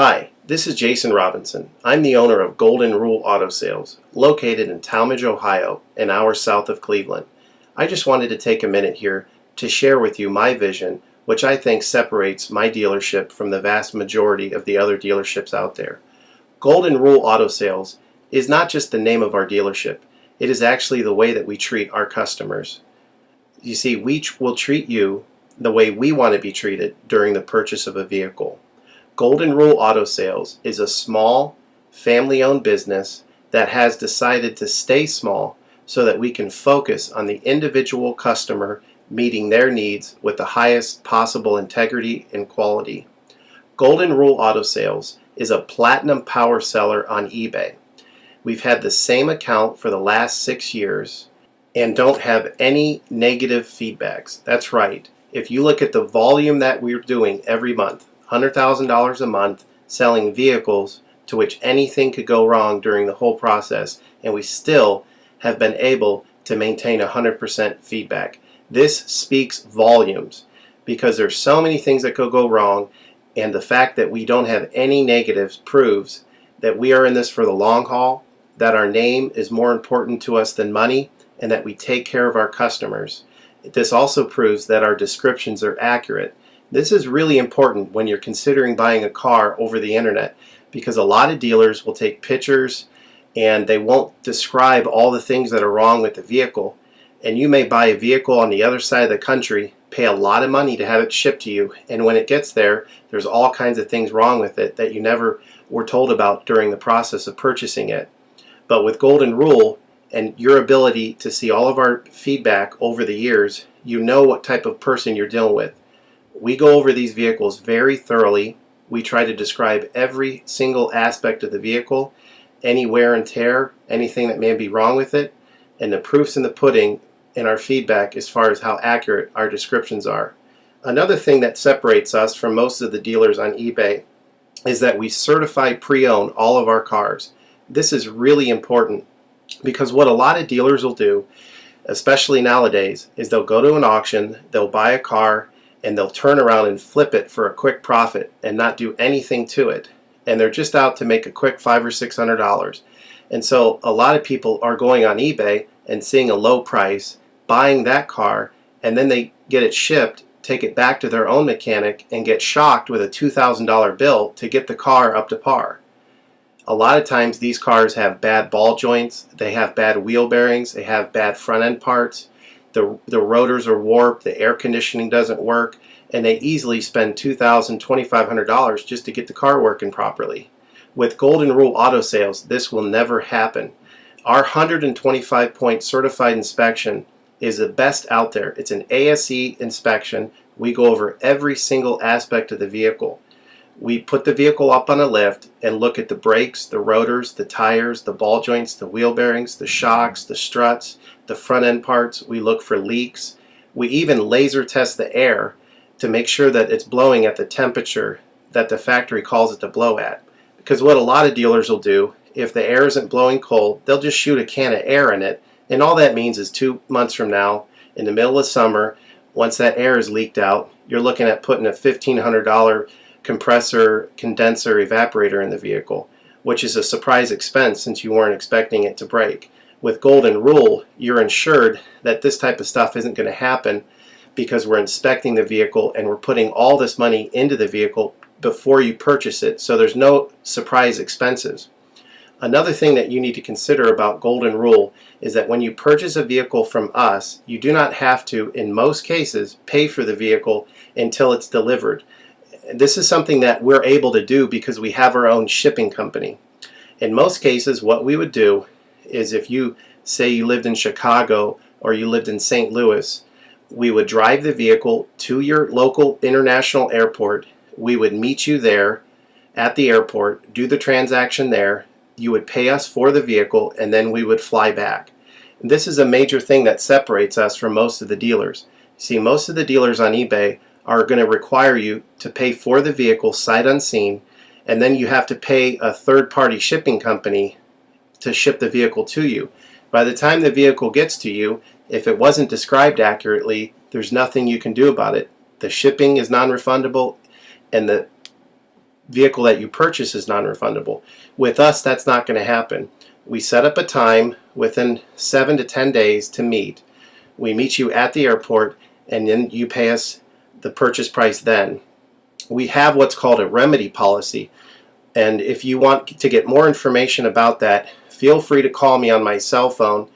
Hi, this is Jason Robinson. I'm the owner of Golden Rule Auto Sales, located in Tallmadge, Ohio, an hour south of Cleveland. I just wanted to take a minute here to share with you my vision, which I think separates my dealership from the vast majority of the other dealerships out there. Golden Rule Auto Sales is not just the name of our dealership, it is actually the way that we treat our customers. You see, we will treat you the way we want to be treated during the purchase of a vehicle. Golden Rule Auto Sales is a small, family-owned business that has decided to stay small so that we can focus on the individual customer meeting their needs with the highest possible integrity and quality. Golden Rule Auto Sales is a platinum power seller on eBay. We've had the same account for the last 6 years and don't have any negative feedbacks. That's right. If you look at the volume that we're doing every month, $100,000 a month selling vehicles to which anything could go wrong during the whole process, and we still have been able to maintain 100% feedback. This speaks volumes because there's so many things that could go wrong, and the fact that we don't have any negatives proves that we are in this for the long haul, that our name is more important to us than money, and that we take care of our customers. This also proves that our descriptions are accurate. This is really important when you're considering buying a car over the internet, because a lot of dealers will take pictures and they won't describe all the things that are wrong with the vehicle. And you may buy a vehicle on the other side of the country, pay a lot of money to have it shipped to you, and when it gets there, there's all kinds of things wrong with it that you never were told about during the process of purchasing it. But with Golden Rule and your ability to see all of our feedback over the years, you know what type of person you're dealing with. We go over these vehicles very thoroughly. We try to describe every single aspect of the vehicle, any wear and tear, anything that may be wrong with it, and the proof's in the pudding in our feedback as far as how accurate our descriptions are. Another thing that separates us from most of the dealers on eBay is that we certify pre-owned all of our cars. This is really important because what a lot of dealers will do, especially nowadays, is they'll go to an auction, they'll buy a car, and they'll turn around and flip it for a quick profit and not do anything to it. And they're just out to make a quick $500 or $600. And so a lot of people are going on eBay and seeing a low price, buying that car, and then they get it shipped, take it back to their own mechanic, and get shocked with a $2,000 bill to get the car up to par. A lot of times these cars have bad ball joints, they have bad wheel bearings, they have bad front end parts. The rotors are warped, the air conditioning doesn't work, and they easily spend $2,000, $2,500 just to get the car working properly. With Golden Rule Auto Sales, this will never happen. Our 125-point certified inspection is the best out there. It's an ASE inspection. We go over every single aspect of the vehicle. We put the vehicle up on a lift and look at the brakes, the rotors, the tires, the ball joints, the wheel bearings, the shocks, the struts, the front end parts. We look for leaks. We even laser test the air to make sure that it's blowing at the temperature that the factory calls it to blow at. Because what a lot of dealers will do, if the air isn't blowing cold, they'll just shoot a can of air in it, and all that means is 2 months from now, in the middle of summer, once that air is leaked out, you're looking at putting a $1,500 compressor, condenser, evaporator in the vehicle, which is a surprise expense since you weren't expecting it to break. With Golden Rule, you're insured that this type of stuff isn't going to happen because we're inspecting the vehicle and we're putting all this money into the vehicle before you purchase it, so there's no surprise expenses. Another thing that you need to consider about Golden Rule is that when you purchase a vehicle from us, you do not have to, in most cases, pay for the vehicle until it's delivered. This is something that we're able to do because we have our own shipping company. In most cases, what we would do is if you say you lived in Chicago or you lived in St. Louis, we would drive the vehicle to your local international airport. We would meet you there at the airport, do the transaction there. You would pay us for the vehicle, and then we would fly back. And this is a major thing that separates us from most of the dealers. See, most of the dealers on eBay are going to require you to pay for the vehicle sight unseen, and then you have to pay a third-party shipping company to ship the vehicle to you. By the time the vehicle gets to you, if it wasn't described accurately, there's nothing you can do about it. The shipping is non-refundable, and the vehicle that you purchase is non-refundable. With us, that's not going to happen. We set up a time within 7 to 10 days to meet. We meet you at the airport, and then you pay us the purchase price then. We have what's called a remedy policy, and if you want to get more information about that, feel free to call me on my cell phone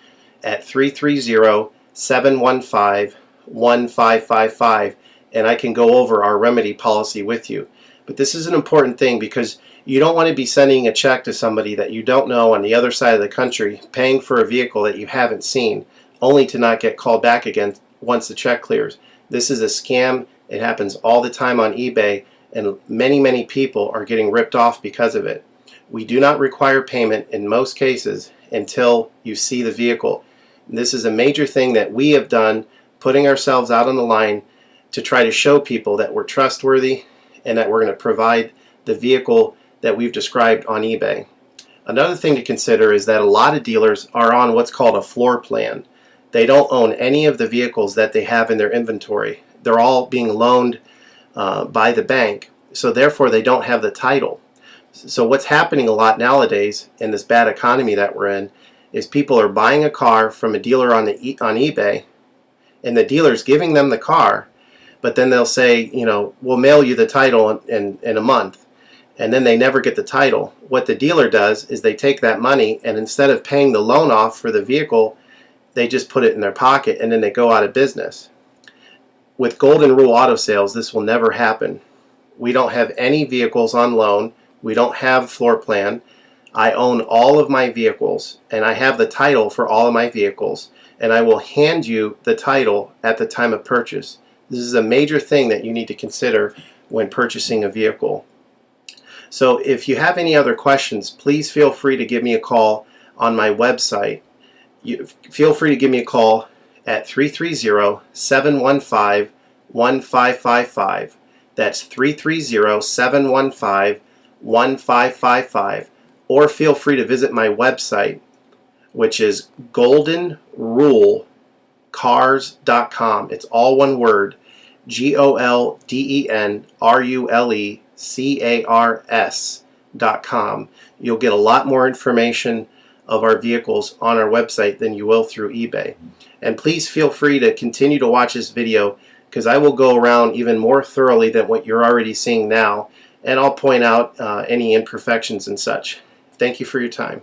at 330-715-1555, and I can go over our remedy policy with you. But this is an important thing because you don't want to be sending a check to somebody that you don't know on the other side of the country, paying for a vehicle that you haven't seen, only to not get called back again once the check clears. This is a scam. It happens all the time on eBay, and many people are getting ripped off because of it. We do not require payment in most cases until you see the vehicle. This is a major thing that we have done, putting ourselves out on the line to try to show people that we're trustworthy and that we're going to provide the vehicle that we've described on eBay. Another thing to consider is that a lot of dealers are on what's called a floor plan. They don't own any of the vehicles that they have in their inventory. They're all being loaned by the bank, so therefore they don't have the title. So what's happening a lot nowadays in this bad economy that we're in is people are buying a car from a dealer on eBay, and the dealer's giving them the car, but then they'll say, we'll mail you the title in a month, and then they never get the title. What the dealer does is they take that money, and instead of paying the loan off for the vehicle, they just put it in their pocket, and then they go out of business. With Golden Rule Auto Sales, this will never happen. We don't have any vehicles on loan. We don't have floor plan. I own all of my vehicles, and I have the title for all of my vehicles, and I will hand you the title at the time of purchase. This is a major thing that you need to consider when purchasing a vehicle. So if you have any other questions, please feel free to give me a call on my website. Feel free to give me a call at 330-715-1555. That's 330-715-1555. Or feel free to visit my website, which is goldenrulecars.com. It's all one word, goldenrulecars.com. You'll get a lot more information of our vehicles on our website than you will through eBay. And please feel free to continue to watch this video, because I will go around even more thoroughly than what you're already seeing now, and I'll point out any imperfections and such. Thank you for your time.